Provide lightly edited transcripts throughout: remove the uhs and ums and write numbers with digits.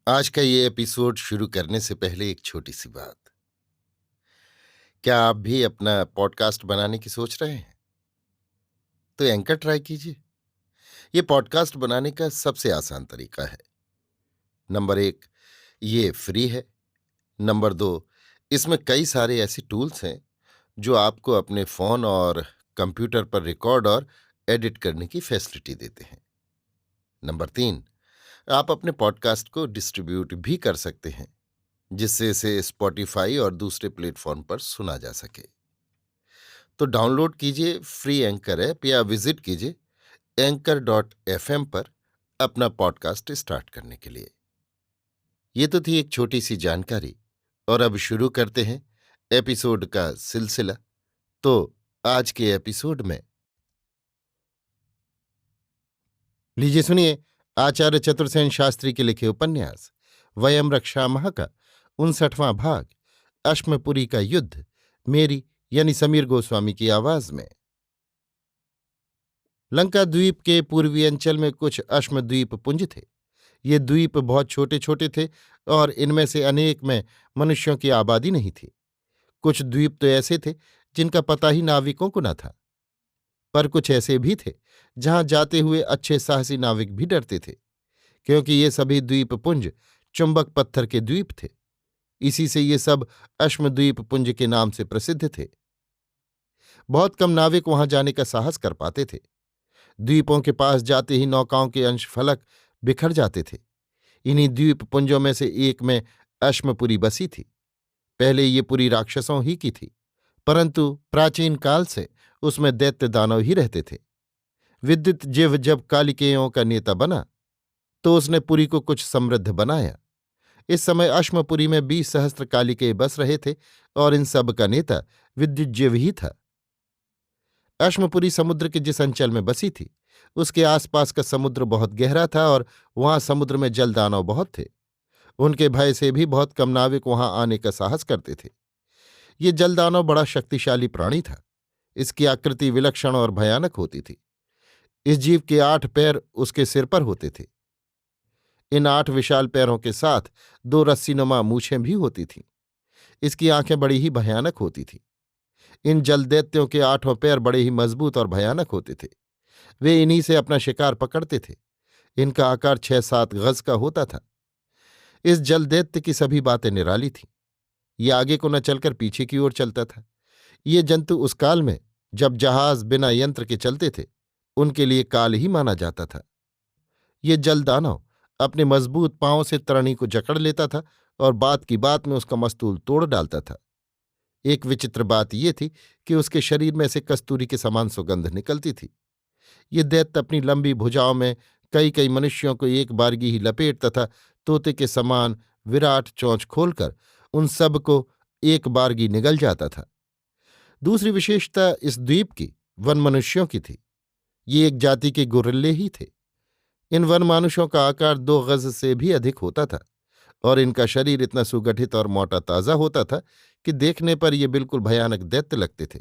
आज का ये एपिसोड शुरू करने से पहले एक छोटी सी बात। क्या आप भी अपना पॉडकास्ट बनाने की सोच रहे हैं? तो एंकर ट्राई कीजिए। ये पॉडकास्ट बनाने का सबसे आसान तरीका है। नंबर एक, ये फ्री है। नंबर दो, इसमें कई सारे ऐसे टूल्स हैं जो आपको अपने फोन और कंप्यूटर पर रिकॉर्ड और एडिट करने की फैसिलिटी देते हैं। नंबर तीन, आप अपने पॉडकास्ट को डिस्ट्रीब्यूट भी कर सकते हैं, जिससे इसे स्पॉटिफाई और दूसरे प्लेटफॉर्म पर सुना जा सके। तो डाउनलोड कीजिए फ्री एंकर ऐप या विजिट कीजिए anchor.fm पर अपना पॉडकास्ट स्टार्ट करने के लिए। ये तो थी एक छोटी सी जानकारी, और अब शुरू करते हैं एपिसोड का सिलसिला। तो आज के एपिसोड में लीजिए सुनिए आचार्य चतुर्सेन शास्त्री के लिखे उपन्यास वयम रक्षामः का 59वां भाग, अश्मपुरी का युद्ध, मेरी यानी समीर गोस्वामी की आवाज में। लंका द्वीप के पूर्वी अंचल में कुछ अश्म द्वीप पुंज थे। ये द्वीप बहुत छोटे छोटे थे और इनमें से अनेक में मनुष्यों की आबादी नहीं थी। कुछ द्वीप तो ऐसे थे जिनका पता ही नाविकों को न था, पर कुछ ऐसे भी थे जहां जाते हुए अच्छे साहसी नाविक भी डरते थे, क्योंकि ये सभी द्वीप पुंज चुंबक पत्थर के द्वीप थे। इसी से ये सब अश्मद्वीप पुंज के नाम से प्रसिद्ध थे। बहुत कम नाविक वहां जाने का साहस कर पाते थे। द्वीपों के पास जाते ही नौकाओं के अंश फलक बिखर जाते थे। इन्हीं द्वीप पुंजों में से एक में अश्मपुरी बसी थी। पहले ये पुरी राक्षसों ही की थी, परंतु प्राचीन काल से उसमें दैत्य दानव ही रहते थे। विद्युत जिव जब कालिकेयों का नेता बना तो उसने पुरी को कुछ समृद्ध बनाया। इस समय अश्मपुरी में 20 सहस्त्र कालिकेय बस रहे थे और इन सब का नेता विद्युत जिव ही था। अश्मपुरी समुद्र के जिस अंचल में बसी थी उसके आसपास का समुद्र बहुत गहरा था और वहां समुद्र में जलदानव बहुत थे। उनके भय से भी बहुत कम नाविक वहां आने का साहस करते थे। ये जलदानव बड़ा शक्तिशाली प्राणी था। इसकी आकृति विलक्षण और भयानक होती थी। इस जीव के 8 पैर उसके सिर पर होते थे। इन 8 विशाल पैरों के साथ 2 रस्सीनुमा मूछें भी होती थीं। इसकी आंखें बड़ी ही भयानक होती थीं। इन जलदैत्यों के 8 पैर बड़े ही मजबूत और भयानक होते थे। वे इन्हीं से अपना शिकार पकड़ते थे। इनका आकार 6-7 गज का होता था। इस जलदैत्य की सभी बातें निराली थीं। ये आगे को न चलकर पीछे की ओर चलता था। ये जंतु उस काल में जब जहाज बिना यंत्र के चलते थे उनके लिए काल ही माना जाता था। ये जलदानव अपने मजबूत पांवों से तरणी को जकड़ लेता था और बात की बात में उसका मस्तूल तोड़ डालता था। एक विचित्र बात यह थी कि उसके शरीर में से कस्तूरी के समान सुगंध निकलती थी। ये दैत्य अपनी लंबी भुजाओं में कई कई मनुष्यों को एक बारगी ही लपेट तथा तोते के समान विराट चोंच खोलकर उन सब को एक बारगी निगल जाता था। दूसरी विशेषता इस द्वीप की वन मनुष्यों की थी। ये एक जाति के गुर्रिल्ले ही थे। इन वन मानुषों का आकार 2 गज से भी अधिक होता था और इनका शरीर इतना सुगठित और मोटा ताजा होता था कि देखने पर ये बिल्कुल भयानक दैत्य लगते थे।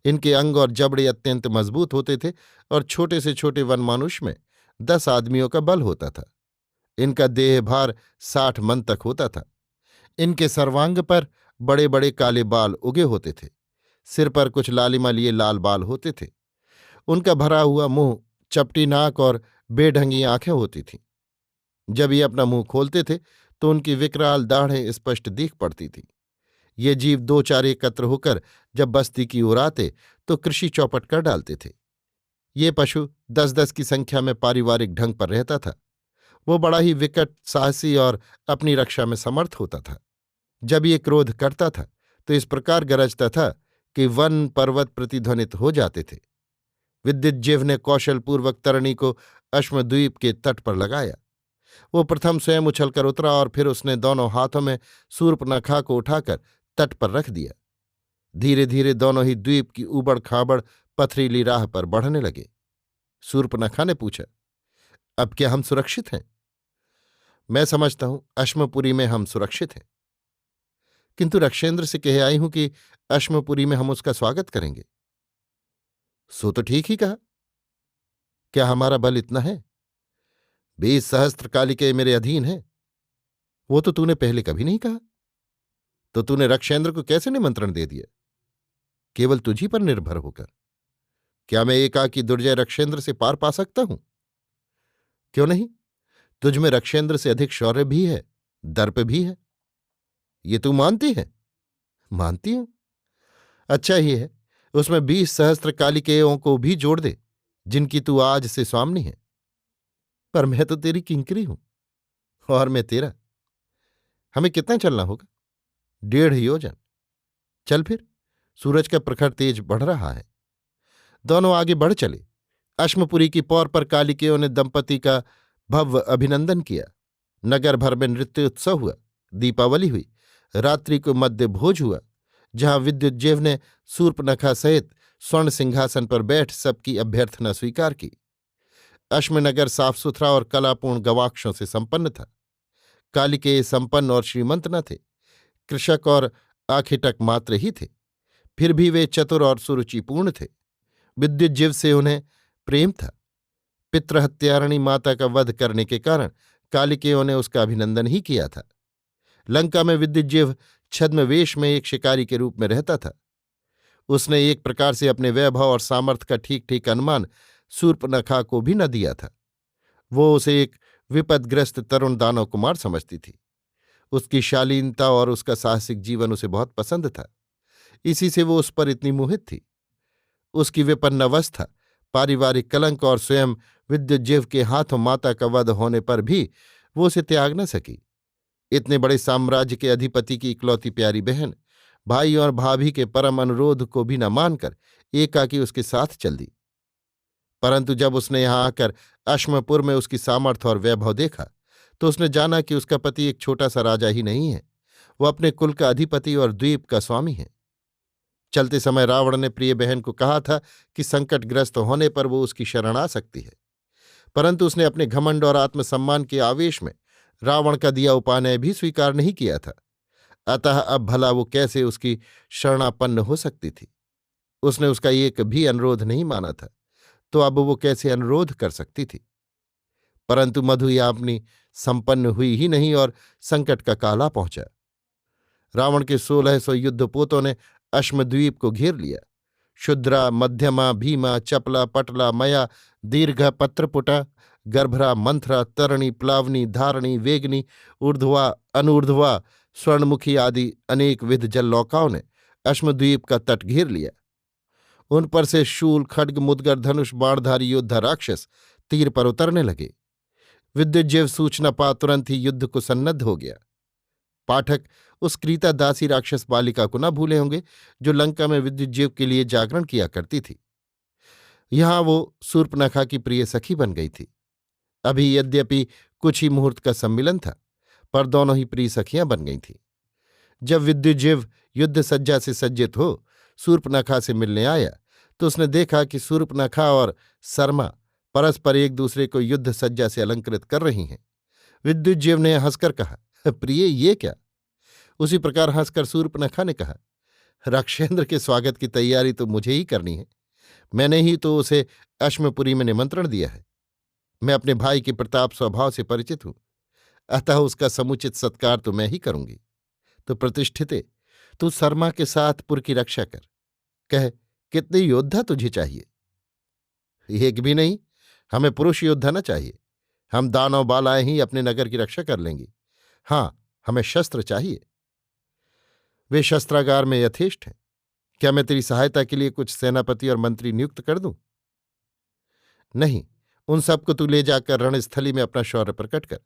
इनके अंग और जबड़े अत्यंत मजबूत होते थे और छोटे से छोटे वनमानुष में 10 आदमियों का बल होता था। इनका देह भार 60 मन तक होता था। इनके सर्वांग पर बड़े बड़े काले बाल उगे होते थे। सिर पर कुछ लालिमा लिए लाल बाल होते थे। उनका भरा हुआ मुंह, चपटी नाक और बेढंगी आंखें होती थीं। जब ये अपना मुंह खोलते थे तो उनकी विकराल दाढ़ें स्पष्ट दिख पड़ती थीं। ये जीव 2-4 एकत्र होकर जब बस्ती की ओर आते तो कृषि चौपट कर डालते थे। ये पशु 10-10 की संख्या में पारिवारिक ढंग पर रहता था। वो बड़ा ही विकट, साहसी और अपनी रक्षा में समर्थ होता था। जब ये क्रोध करता था तो इस प्रकार गरजता था कि वन पर्वत प्रतिध्वनित हो जाते थे। विद्युज्जिव ने कौशलपूर्वक तरणी को अश्मद्वीप के तट पर लगाया। वो प्रथम स्वयं उछलकर उतरा और फिर उसने दोनों हाथों में शूर्पणखा को उठाकर तट पर रख दिया। धीरे धीरे दोनों ही द्वीप की ऊबड़ खाबड़ पथरीली राह पर बढ़ने लगे। शूर्पणखा ने पूछा, अब क्या हम सुरक्षित हैं? मैं समझता हूं अश्मपुरी में हम सुरक्षित हैं, किंतु रक्षेंद्र से कह आई हूं कि अश्मपुरी में हम उसका स्वागत करेंगे। सो तो ठीक ही कहा। क्या हमारा बल इतना है? 20 सहस्त्र कालिके मेरे अधीन है। वो तो तूने पहले कभी नहीं कहा। तो तूने रक्षेंद्र को कैसे निमंत्रण दे दिया? केवल तुझी पर निर्भर होकर। क्या मैं एकाकी दुर्जय रक्षेंद्र से पार पा सकता हूं? क्यों नहीं? तुझ में रक्षेंद्र से अधिक शौर्य भी है, दर्प भी है। ये तू मानती है? मानती हूं। अच्छा ही है, उसमें 20 सहस्त्र कालिकेयों को भी जोड़ दे, जिनकी तू आज से स्वामिनी है। पर मैं तो तेरी किंकरी हूं, और मैं तेरा। हमें कितना चलना होगा? 1.5 योजन। चल फिर, सूरज का प्रखर तेज बढ़ रहा है। दोनों आगे बढ़ चले। अश्मपुरी की पौर पर कालिकेयों ने दंपति का भव्य अभिनंदन किया। नगर भर में नृत्योत्सव हुआ। दीपावली हुई। रात्रि को मध्य भोज हुआ, जहां विद्युज्जेव ने शूर्पणखा सहित स्वर्ण सिंहासन पर बैठ सबकी अभ्यर्थना स्वीकार की। अश्मनगर साफ सुथरा और कलापूर्ण गवाक्षों से संपन्न था। कालिकेय संपन्न और श्रीमंत न थे, कृषक और आखिटक मात्र ही थे। फिर भी वे चतुर और सुरुचिपूर्ण थे। विद्युज्जीव से उन्हें प्रेम था। पितृहत्यारिणी माता का वध करने के कारण कालिकेयों ने उसका अभिनंदन ही किया था। लंका में विद्युज्जीव छद्मवेश में एक शिकारी के रूप में रहता था। उसने एक प्रकार से अपने वैभव और सामर्थ्य का ठीक ठीक अनुमान शूर्पणखा को भी न दिया था। वो उसे एक विपदग्रस्त तरुण दानव कुमार समझती थी। उसकी शालीनता और उसका साहसिक जीवन उसे बहुत पसंद था। इसी से वो उस पर इतनी मोहित थी। उसकी विपन्न अवस्था, पारिवारिक कलंक और स्वयं विद्युज्जीव के हाथों माता का वध होने पर भी वो उसे त्याग न सकी। इतने बड़े साम्राज्य के अधिपति की इकलौती प्यारी बहन भाई और भाभी के परम अनुरोध को भी न मानकर एकाकी उसके साथ चल दी। परंतु जब उसने यहां आकर अश्मपुर में उसकी सामर्थ्य और वैभव देखा, तो उसने जाना कि उसका पति एक छोटा सा राजा ही नहीं है, वो अपने कुल का अधिपति और द्वीप का स्वामी है। चलते समय रावण ने प्रिय बहन को कहा था कि संकटग्रस्त होने पर वो उसकी शरण आ सकती है, परंतु उसने अपने घमंड और आत्मसम्मान के आवेश में रावण का दिया उपानय भी स्वीकार नहीं किया था। अतः अब भला वो कैसे उसकी शरणापन्न हो सकती थी? उसने उसका एक भी अनुरोध नहीं माना था, तो अब वो कैसे अनुरोध कर सकती थी? परंतु मधुयामिनी संपन्न हुई ही नहीं और संकट का काला पहुंचा। रावण के 1600 युद्धपोतों ने अश्मद्वीप को घेर लिया। शुद्रा, मध्यमा, भीमा, चपला, पटला, मया, दीर्घ, पत्रपुटा, गर्भरा, मंथरा, तरणी, प्लावनी, धारणी, वेगनी, ऊर्ध्वा, अनूर्ध्वा, स्वर्णमुखी आदि अनेक विध जलनौकाओं ने अश्मद्वीप का तट घेर लिया। उन पर से शूल, खड्ग, मुदगर, धनुष, बाणधारी योद्धा राक्षस तीर पर उतरने लगे। विद्युज्जीव सूचना पा तुरंत ही युद्ध को सन्नद्ध हो गया। पाठक उस क्रीता दासी राक्षस बालिका को न भूले होंगे जो लंका में विद्युज्जीव के लिए जागरण किया करती थी। यहां वो शूर्पणखा की प्रिय सखी बन गई थी। अभी यद्यपि कुछ ही मुहूर्त का सम्मिलन था, पर दोनों ही प्रिय सखियां बन गई थीं। जब विद्युज्जीव युद्ध सज्जा से सज्जित हो शूर्पणखा से मिलने आया, तो उसने देखा कि शूर्पणखा और सरमा परस्पर एक दूसरे को युद्ध सज्जा से अलंकृत कर रही हैं। विद्युज्जीव ने हंसकर कहा, प्रिय, ये क्या? उसी प्रकार हंसकर शूर्पणखा ने कहा, रक्षेंद्र के स्वागत की तैयारी तो मुझे ही करनी है। मैंने ही तो उसे अश्मपुरी में निमंत्रण दिया है। मैं अपने भाई के प्रताप स्वभाव से परिचित हूं, अतः उसका समुचित सत्कार तो मैं ही करूंगी। तो प्रतिष्ठिते, तू शर्मा के साथ पुर की रक्षा कर। कह, कितने योद्धा तुझे चाहिए? एक भी नहीं, हमें पुरुष योद्धा न चाहिए। हम दानव बालाएं ही अपने नगर की रक्षा कर लेंगी। हां, हमें शस्त्र चाहिए। वे शस्त्रागार में यथेष्ट हैं। क्या मैं तेरी सहायता के लिए कुछ सेनापति और मंत्री नियुक्त कर दूं? नहीं, उन सबको तू ले जाकर रणस्थली में अपना शौर्य प्रकट कर।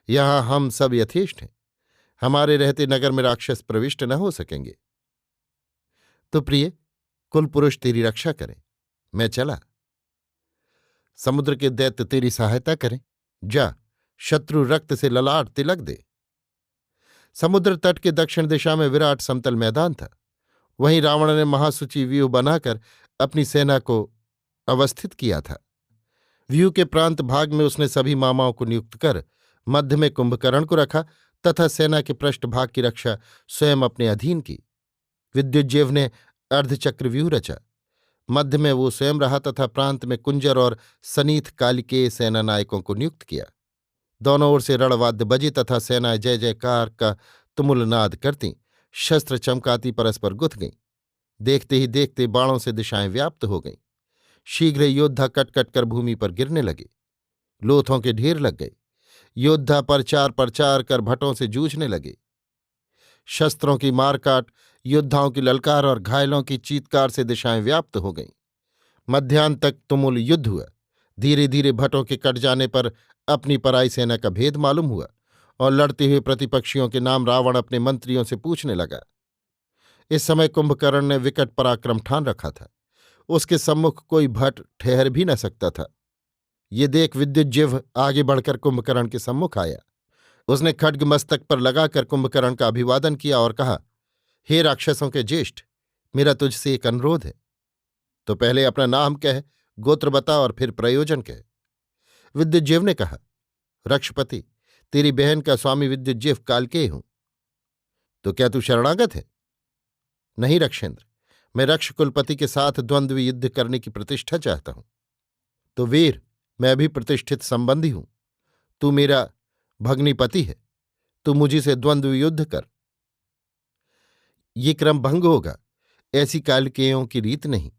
यहां हम सब यथेष्ट हैं। हमारे रहते नगर में राक्षस प्रविष्ट न हो सकेंगे। तो प्रिय, कुल पुरुष तेरी रक्षा करें। मैं चला। समुद्र के दैत्य तेरी सहायता करें। जा, शत्रु रक्त से ललाट तिलक दे। समुद्र तट के दक्षिण दिशा में विराट समतल मैदान था। वहीं रावण ने महासुचि व्यूह बनाकर अपनी सेना को अवस्थित किया था। व्यूह के प्रांत भाग में उसने सभी मामाओं को नियुक्त कर मध्य में कुंभकर्ण को रखा तथा सेना के पृष्ठभाग की रक्षा स्वयं अपने अधीन की। विद्युज्जीव ने अर्धचक्र व्यूह रचा। मध्य में वो स्वयं रहा तथा प्रांत में कुंजर और सनीथ कालिकेय सेना नायकों को नियुक्त किया। दोनों ओर से रणवाद्य बजे तथा सेनाएं जय जयकार का तुमुल नाद करती, शस्त्र चमकाती परस्पर गुथ गईं। देखते ही देखते बाणों से दिशाएं व्याप्त हो गईं। शीघ्र ही योद्धा कट कट कर भूमि पर गिरने लगे। लोथों के ढेर लग गए। योद्धा परचार कर भटों से जूझने लगे। शस्त्रों की मारकाट, योद्धाओं की ललकार और घायलों की चीत्कार से दिशाएं व्याप्त हो गईं। मध्याह्न तक तुमुल युद्ध हुआ। धीरे धीरे भटों के कट जाने पर अपनी पराई सेना का भेद मालूम हुआ और लड़ते हुए प्रतिपक्षियों के नाम रावण अपने मंत्रियों से पूछने लगा। इस समय कुंभकर्ण ने विकट पराक्रम ठान रखा था। उसके सम्मुख कोई भट ठहर भी न सकता था। ये देख विद्युज्जिह्व आगे बढ़कर कुंभकर्ण के सम्मुख आया। उसने खड्ग मस्तक पर लगाकर कुंभकर्ण का अभिवादन किया और कहा, हे राक्षसों के ज्येष्ठ, मेरा तुझसे एक अनुरोध है। तो पहले अपना नाम कह, गोत्र बता और फिर प्रयोजन कह। विद्युज्जिह्व ने कहा, रक्षपति, तेरी बहन का स्वामी विद्युज्जिह्व कालकेय हूं। तो क्या तू शरणागत है? नहीं रक्षेंद्र, मैं रक्ष कुलपति के साथ द्वंद्व युद्ध करने की प्रतिष्ठा चाहता हूं। तो वीर, मैं भी प्रतिष्ठित संबंधी हूं। तू मेरा भग्निपति है। तू मुझी से द्वंद्व युद्ध कर। ये क्रम भंग होगा। ऐसी कालकेयों की रीत नहीं।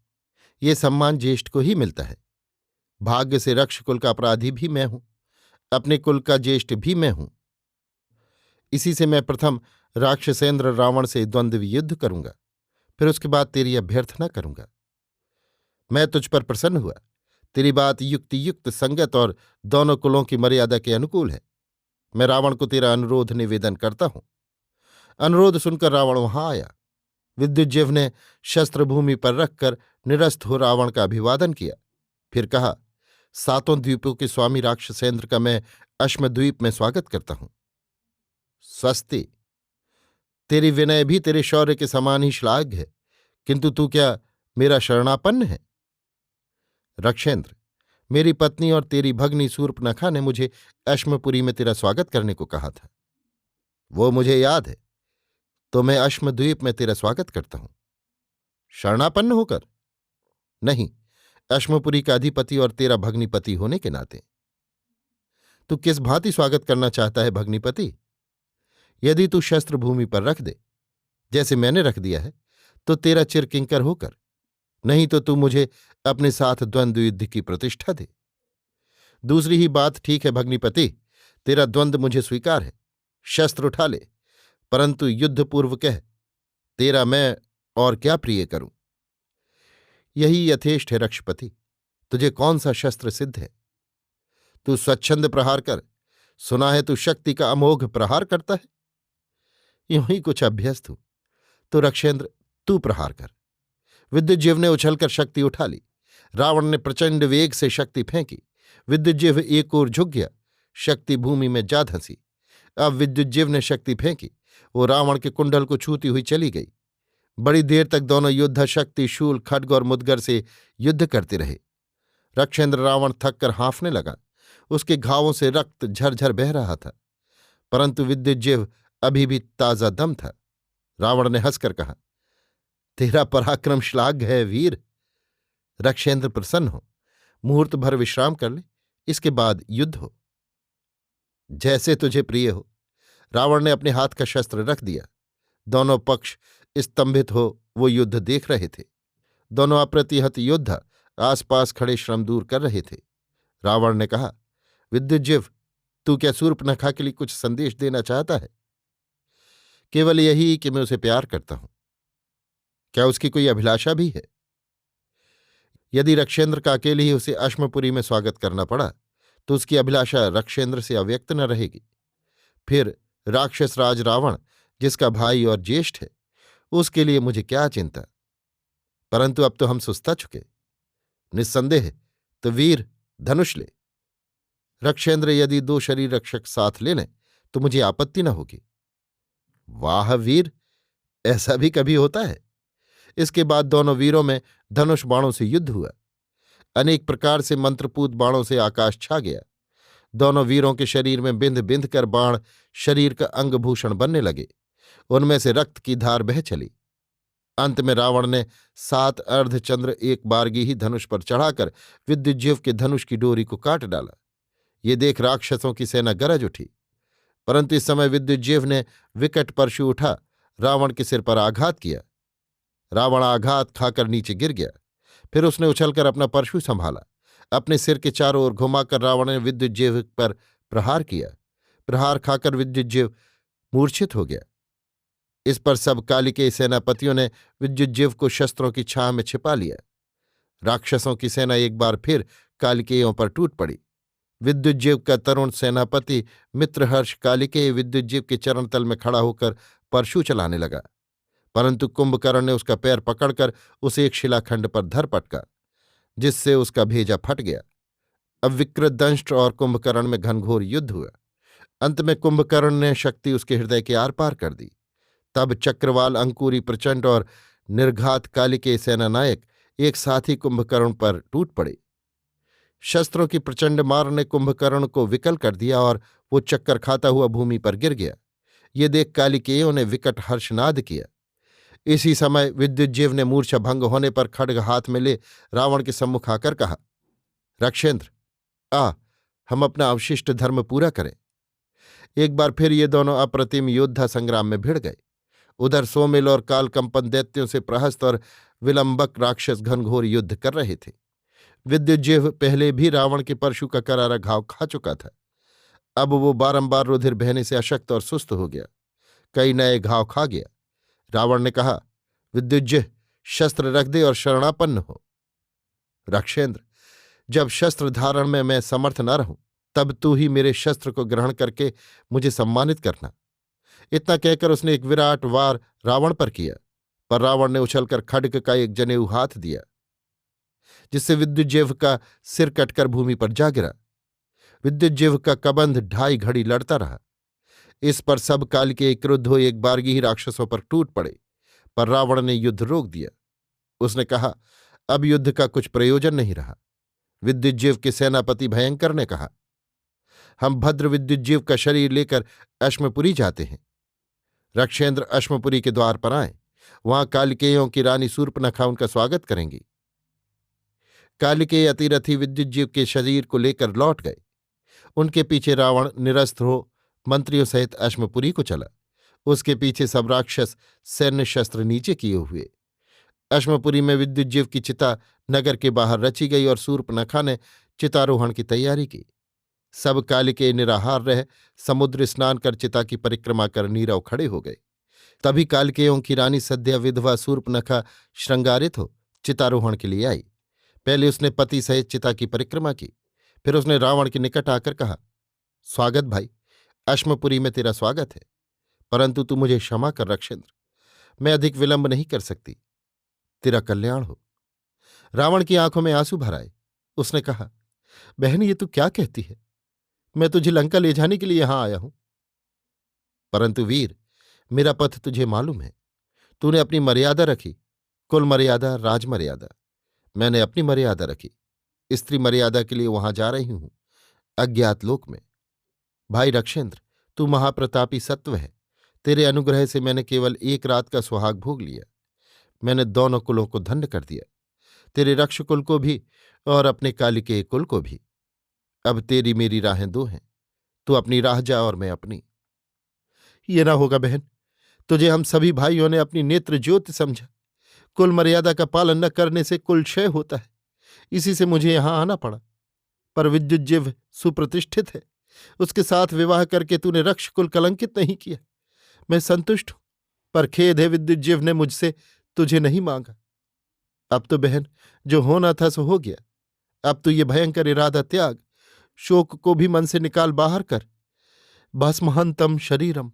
ये सम्मान ज्येष्ठ को ही मिलता है। भाग्य से रक्ष कुल का अपराधी भी मैं हूं। अपने कुल का ज्येष्ठ भी मैं हूं। इसी से मैं प्रथम राक्षसेंद्र रावण से द्वंद्व युद्ध करूंगा, फिर उसके बाद तेरी अभ्यर्थना करूंगा। मैं तुझ पर प्रसन्न हुआ। तेरी बात युक्ति युक्त, संगत और दोनों कुलों की मर्यादा के अनुकूल है। मैं रावण को तेरा अनुरोध निवेदन करता हूं। अनुरोध सुनकर रावण वहां आया। विद्युज्जिह्व ने शस्त्र भूमि पर रखकर निरस्त हो रावण का अभिवादन किया। फिर कहा, सातों द्वीपों के स्वामी राक्षसेंद्र का मैं अश्मद्वीप में स्वागत करता हूं। स्वस्ति। तेरी विनय भी तेरे शौर्य के समान ही श्लाघ्य है, किंतु तू क्या मेरा शरणापन्न है? रक्षेंद्र, मेरी पत्नी और तेरी भगनी शूर्पणखा ने मुझे अश्मपुरी में तेरा स्वागत करने को कहा था। वो मुझे याद है। तो मैं अश्मद्वीप में तेरा स्वागत करता हूं। शरणापन्न होकर? नहीं, अश्मपुरी का अधिपति और तेरा भग्निपति होने के नाते। तू किस भांति स्वागत करना चाहता है भग्निपति? यदि तू शस्त्र भूमि पर रख दे, जैसे मैंने रख दिया है, तो तेरा चिरकिंकर होकर, नहीं तो तू मुझे अपने साथ द्वंद्व युद्ध की प्रतिष्ठा दे। दूसरी ही बात ठीक है भग्निपति, तेरा द्वंद्व मुझे स्वीकार है। शस्त्र उठा ले, परंतु युद्ध पूर्व कह, तेरा मैं और क्या प्रिय करूं? यही यथेष्ट है रक्षपति। तुझे कौन सा शस्त्र सिद्ध है? तू स्वच्छंद प्रहार कर। सुना है तू शक्ति का अमोघ प्रहार करता है। यूं ही कुछ अभ्यस्त हूं। तो रक्षेंद्र, तू प्रहार कर। विद्युज्जिह्व ने उछलकर शक्ति उठा ली। रावण ने प्रचंड वेग से शक्ति फेंकी। विद्युज्जिह्व एक ओर झुक गया। शक्ति भूमि में जा धंसी। अब विद्युज्जिह्व ने शक्ति फेंकी, वो रावण के कुंडल को छूती हुई चली गई। बड़ी देर तक दोनों योद्धा शक्ति, शूल, खड्ग और मुदगर से युद्ध करते रहे। रक्षेंद्र रावण थक कर हाँफने लगा। उसके घावों से रक्त झरझर बह रहा था, परंतु विद्युज्जिह्व अभी भी ताजा दम था। रावण ने हंसकर कहा, तेरा पराक्रम श्लाघ्य है वीर। रक्षेंद्र प्रसन्न हो, मुहूर्त भर विश्राम कर ले, इसके बाद युद्ध हो। जैसे तुझे प्रिय हो। रावण ने अपने हाथ का शस्त्र रख दिया। दोनों पक्ष स्तंभित हो वो युद्ध देख रहे थे। दोनों अप्रतिहत योद्धा आसपास खड़े श्रम दूर कर रहे थे। रावण ने कहा, विद्युज्जिह्व, तू क्या शूर्पणखा के लिए कुछ संदेश देना चाहता है? केवल यही कि मैं उसे प्यार करता हूं। क्या उसकी कोई अभिलाषा भी है? यदि रक्षेंद्र का अकेले ही उसे अश्मपुरी में स्वागत करना पड़ा, तो उसकी अभिलाषा रक्षेंद्र से अव्यक्त न रहेगी। फिर राक्षस राज रावण, जिसका भाई और ज्येष्ठ है, उसके लिए मुझे क्या चिंता। परंतु अब तो हम सुस्ता चुके। निस्संदेह तो वीर, धनुष ले। रक्षेंद्र, यदि 2 शरीर रक्षक साथ ले लें तो मुझे आपत्ति न होगी। वाह वीर, ऐसा भी कभी होता है। इसके बाद दोनों वीरों में धनुष बाणों से युद्ध हुआ। अनेक प्रकार से मंत्रपूत बाणों से आकाश छा गया। दोनों वीरों के शरीर में बिंध बिंध कर बाण शरीर का अंगभूषण बनने लगे। उनमें से रक्त की धार बह चली। अंत में रावण ने 7 अर्धचंद्र एक बारगी ही धनुष पर चढ़ाकर विद्युज्जिह्व के धनुष की डोरी को काट डाला। ये देख राक्षसों की सेना गरज उठी, परंतु इस समय विद्युज्जीव ने विकट परशु उठा रावण के सिर पर आघात किया। रावण आघात खाकर नीचे गिर गया। फिर उसने उछलकर अपना परशु संभाला। अपने सिर के चारों ओर घुमाकर रावण ने विद्युज्जीव पर प्रहार किया। प्रहार खाकर विद्युज्जीव मूर्छित हो गया। इस पर सब कालिकेय सेनापतियों ने विद्युज्जीव को शस्त्रों की छाह में छिपा लिया। राक्षसों की सेना एक बार फिर कालिकेयों पर टूट पड़ी। विद्युज्जीव का तरुण सेनापति मित्रहर्ष कालिकेय विद्युज्जीव के चरण तल में खड़ा होकर परशु चलाने लगा, परंतु कुंभकर्ण ने उसका पैर पकड़कर उसे एक शिलाखंड पर धर पटका, जिससे उसका भेजा फट गया। अब विकृतदंष्ट और कुंभकर्ण में घनघोर युद्ध हुआ। अंत में कुंभकर्ण ने शक्ति उसके हृदय के आर पार कर दी। तब चक्रवाल, अंकुरी, प्रचंड और निर्घात कालिकेय सेनानायक एक साथ ही कुंभकर्ण पर टूट पड़े। शस्त्रों की प्रचंड मार ने कुंभकर्ण को विकल कर दिया और वो चक्कर खाता हुआ भूमि पर गिर गया। ये देख कालिकेयों ने विकट हर्षनाद किया। इसी समय विद्युज्जीव ने मूर्छा भंग होने पर खड्ग हाथ में ले रावण के सम्मुख आकर कहा, रक्षेंद्र, आ, हम अपना अवशिष्ट धर्म पूरा करें। एक बार फिर ये दोनों अप्रतिम योद्धा संग्राम में भिड़ गए। उधर सोमिल और कालकंपन दैत्यों से प्रहस्त और विलंबक राक्षस घनघोर युद्ध कर रहे थे। विद्युज्जीव पहले भी रावण के परशु का करारा घाव खा चुका था। अब वो बारंबार रुधिर बहने से अशक्त और सुस्त हो गया। कई नए घाव खा गया। रावण ने कहा, विद्युज्जीव, शस्त्र रख दे और शरणापन्न हो। रक्षेंद्र, जब शस्त्र धारण में मैं समर्थ न रहूं, तब तू ही मेरे शस्त्र को ग्रहण करके मुझे सम्मानित करना। इतना कहकर उसने एक विराट वार रावण पर किया, पर रावण ने उछलकर खड्ग का एक जनेऊ हाथ दिया, जिससे विद्युज्जीव का सिर कटकर भूमि पर जा गिरा। विद्युज्जीव का कबंध 2.5 घड़ी लड़ता रहा। इस पर सब काल के क्रुद्ध हो एक बारगी ही राक्षसों पर टूट पड़े, पर रावण ने युद्ध रोक दिया। उसने कहा, अब युद्ध का कुछ प्रयोजन नहीं रहा। विद्युज्जीव के सेनापति भयंकर ने कहा, हम भद्र विद्युज्जीव का शरीर लेकर अश्मपुरी जाते हैं। रक्षेंद्र अश्मपुरी के द्वार पर आए, वहां कालिकेयों की रानी शूर्पणखा उनका स्वागत करेंगी। कालिकेय अतिरथी विद्युज्जीव के शरीर को लेकर लौट गए। उनके पीछे रावण निरस्त्र हो मंत्रियों सहित अश्मपुरी को चला। उसके पीछे सब राक्षस सैन्य शस्त्र नीचे किए हुए। अश्मपुरी में विद्युज्जीव की चिता नगर के बाहर रची गई और शूर्पणखा ने चितारोहण की तैयारी की। सब कालिकेय निराहार रह समुद्र स्नान कर चिता की परिक्रमा कर नीरव खड़े हो गए। तभी कालिकेयों की रानी सद्या विधवा शूर्पणखा श्रृंगारित हो चितारोहण के लिए आई। पहले उसने पति सहित चिता की परिक्रमा की। फिर उसने रावण के निकट आकर कहा, स्वागत भाई, अश्मपुरी में तेरा स्वागत है, परंतु तू मुझे क्षमा कर रक्षेंद्र, मैं अधिक विलंब नहीं कर सकती। तेरा कल्याण हो। रावण की आंखों में आंसू भर आए। उसने कहा, बहन, ये तू क्या कहती है? मैं तुझे लंका ले जाने के लिए यहां आया हूं। परंतु वीर, मेरा पथ तुझे मालूम है। तूने अपनी मर्यादा रखी, कुल मर्यादा, राजमर्यादा। मैंने अपनी मर्यादा रखी, स्त्री मर्यादा के लिए वहां जा रही हूं, अज्ञात लोक में। भाई रक्षेंद्र, तू महाप्रतापी सत्व है। तेरे अनुग्रह से मैंने केवल एक रात का सुहाग भोग लिया। मैंने दोनों कुलों को धन्य कर दिया, तेरे रक्षकुल को भी और अपने कालिकेय कुल को भी। अब तेरी मेरी राहें दो हैं, तू अपनी राह जा और मैं अपनी। ये ना होगा बहन, तुझे हम सभी भाइयों ने अपनी नेत्र ज्योति समझा। कुल मर्यादा का पालन न करने से कुल क्षय होता है, इसी से मुझे यहां आना पड़ा। पर विद्युज्जीव सुप्रतिष्ठित है, उसके साथ विवाह करके तूने रक्षकुल कलंकित नहीं किया। मैं संतुष्ट हूं, पर खेद है विद्युज्जीव ने मुझसे तुझे नहीं मांगा। अब तो बहन, जो होना था सो हो गया। अब तो ये भयंकर इरादा त्याग, शोक को भी मन से निकाल बाहर कर। भस्महंतम शरीरम।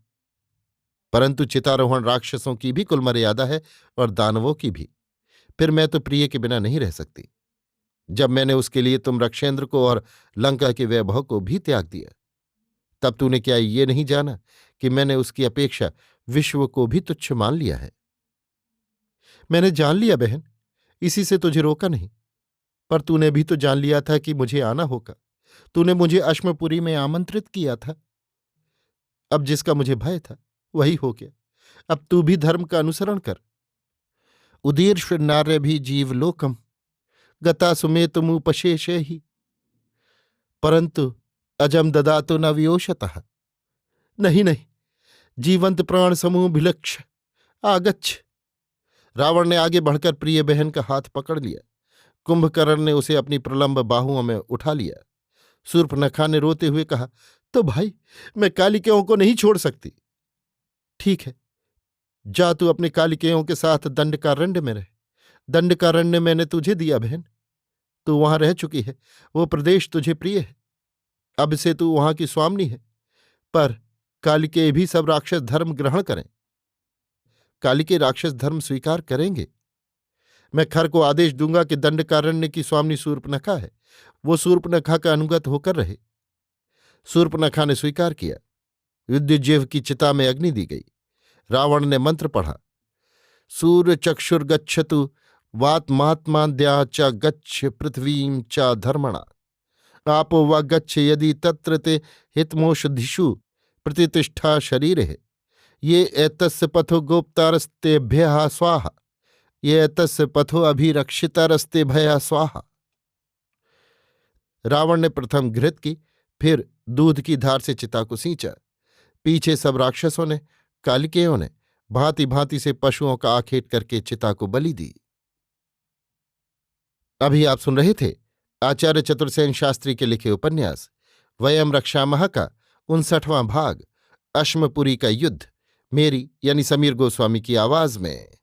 परंतु चितारोहण राक्षसों की भी कुल मर्यादा है और दानवों की भी। फिर मैं तो प्रिय के बिना नहीं रह सकती। जब मैंने उसके लिए तुम रक्षेंद्र को और लंका के वैभव को भी त्याग दिया, तब तूने क्या ये नहीं जाना कि मैंने उसकी अपेक्षा विश्व को भी तुच्छ मान लिया है? मैंने जान लिया बहन, इसी से तुझे रोका नहीं। पर तूने भी तो जान लिया था कि मुझे आना होगा। तूने मुझे अश्मपुरी में आमंत्रित किया था। अब जिसका मुझे भय था वही हो गया। अब तू भी धर्म का अनुसरण कर। उदीर्ष नार्य भी जीवलोकम गता सुमेतमुपशेषे ही। परंतु अजम ददातो न वियोषतः। नहीं नहीं, जीवंत प्राण समूह भिलक्ष आगच्छ। रावण ने आगे बढ़कर प्रिय बहन का हाथ पकड़ लिया। कुंभकर्ण ने उसे अपनी प्रलंब बाहुओं में उठा लिया। शूर्पणखा ने रोते हुए कहा, तो भाई, मैं कालिकेयों को नहीं छोड़ सकती। ठीक है, जा तू अपने कालिकेयों के साथ दंडकारण्य में रह। दंडकारण्य मैंने तुझे दिया बहन, तू वहां रह चुकी है, वो प्रदेश तुझे प्रिय है। अब से तू वहां की स्वामिनी है। पर कालिके भी सब राक्षस धर्म ग्रहण करें। कालिके राक्षस धर्म स्वीकार करेंगे। मैं खर को आदेश दूंगा कि दंडकारण्य की स्वामिनी शूर्पणखा है, वो शूर्पणखा का अनुगत होकर रहे। शूर्पणखा ने स्वीकार किया। विद्युज्जीव की चिता में अग्नि दी गई। रावण ने मंत्र पढ़ा, सूर्य चक्षुर्गच्छतु वात्मात्माद्या च गच्छ पृथ्वीं च धर्मणा आपो वा गच्छ यदि तत्र ते हितमोषधिषु प्रतिष्ठा शरीरे ये एतस्य पथो गोप्तारस्तेभ्यः स्वाहा ये एतस्य पथो अभिरक्षितारस्ते भयः स्वाहा। रावण ने प्रथम घृत की, फिर दूध की धार से चिता को सींचा। पीछे सब राक्षसों ने, कालिकेयों ने भांति भांति से पशुओं का आखेट करके चिता को बलि दी। अभी आप सुन रहे थे आचार्य चतुर्सेन शास्त्री के लिखे उपन्यास वयम रक्षामः का 59वां भाग, अश्मपुरी का युद्ध, मेरी यानी समीर गोस्वामी की आवाज में।